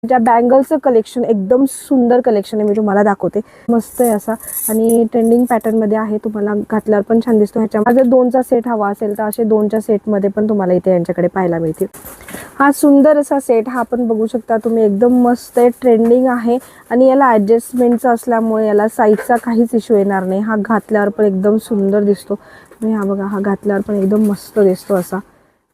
ज्या बँगलचं कलेक्शन एकदम सुंदर कलेक्शन आहे, मी तुम्हाला दाखवते. मस्त आहे असा आणि ट्रेंडिंग पॅटर्नमध्ये आहे. तुम्हाला घातल्यावर पण छान दिसतो. ह्याच्यामध्ये जर 2चा सेट हवा असेल तर असे 2च्या सेटमध्ये पण तुम्हाला इथे यांच्याकडे पाहायला मिळतील. हा सुंदर असा सेट हा पण बघू शकता तुम्ही, एकदम मस्त आहे, ट्रेंडिंग आहे आणि याला ॲडजस्टमेंटचं असल्यामुळे याला साईजचा काहीच इश्यू येणार नाही. हा घातल्यावर पण एकदम सुंदर दिसतो. तुम्ही हा बघा, हा घातल्यावर पण एकदम मस्त दिसतो असा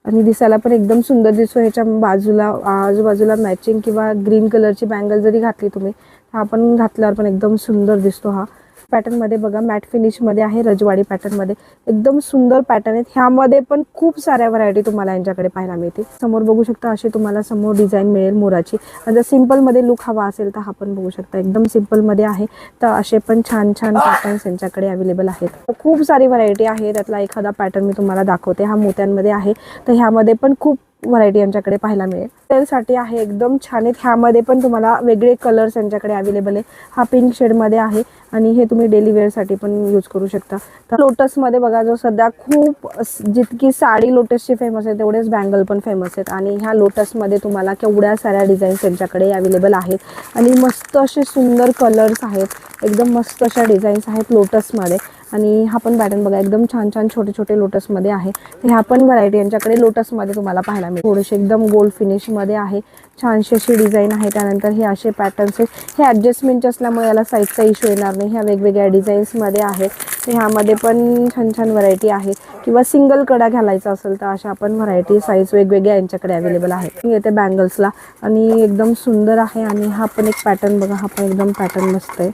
आणि दिसायला पण एकदम सुंदर दिसतो. ह्याच्या बाजूला आजूबाजूला मॅचिंग किंवा ग्रीन कलरची बँगल जरी घातली तुम्ही, हा पण घातल्यावर पण एकदम सुंदर दिसतो. हा पॅटर्नमध्ये बघा, मॅट फिनिशमध्ये आहे, रजवाडी पॅटर्नमध्ये एकदम सुंदर पॅटर्न आहेत. ह्यामध्ये पण खूप साऱ्या व्हरायटी तुम्हाला यांच्याकडे पाहायला मिळतील. समोर बघू शकता अशी तुम्हाला समोर डिझाईन मिळेल मोराची. जर सिंपलमध्ये लुक हवा असेल तर हा पण बघू शकता, एकदम सिंपलमध्ये आहे. तर असे पण छान छान पॅटर्न्स यांच्याकडे अवेलेबल आहेत. खूप सारी व्हरायटी आहे. त्यातला एखादा पॅटर्न मी तुम्हाला दाखवते. हा मोत्यांमध्ये आहे. तर ह्यामध्ये पण खूप व्हरायटी यांच्याकडे पाहायला मिळेल. सेलसाठी आहे, एकदम छान आहेत. ह्यामध्ये पण तुम्हाला वेगळे कलर्स यांच्याकडे अवेलेबल आहे. हा पिंक शेडमध्ये आहे आणि हे तुम्ही डेली वेअरसाठी पण यूज करू शकता. तर लोटसमध्ये बघा, जो सध्या खूप जितकी साडी लोटसची फेमस आहे तेवढेच बँगल पण फेमस आहेत आणि ह्या लोटसमध्ये तुम्हाला केवढ्या साऱ्या डिझाईन्स यांच्याकडे अवेलेबल आहेत आणि मस्त असे सुंदर कलर्स आहेत. एकदम मस्त अशा डिझाईन्स आहेत लोटसमध्ये आणि हा पण पॅटर्न बघा, एकदम छान छान छोटे छोटे लोटसमध्ये आहे. तर ह्या पण व्हरायटी यांच्याकडे लोटसमध्ये तुम्हाला पाहायला मिळेल. थोडेसे एकदम गोल्ड फिनिशमध्ये आहे, छानशी अशी डिझाईन आहे. त्यानंतर हे असे पॅटर्न्स आहेत. हे ॲडजस्टमेंट असल्यामुळे याला साईजचा इश्यू येणार नाही. ह्या वेगवेगळ्या डिझाईन्समध्ये आहेत. तर ह्यामध्ये पण छान छान व्हरायटी आहे किंवा सिंगल कडा घालायचा असेल तर अशा पण व्हरायटी साईज वेगवेगळ्या यांच्याकडे अवेलेबल आहेत. येते बँगल्सला आणि एकदम सुंदर आहे. आणि हा पण एक पॅटर्न बघा, हा पण एकदम पॅटर्न मस्त आहे.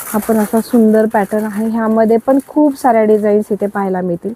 हा पण असा सुंदर पॅटर्न आहे. ह्यामध्ये पण खूप साऱ्या डिझाईन्स इथे पाहायला मिळतील.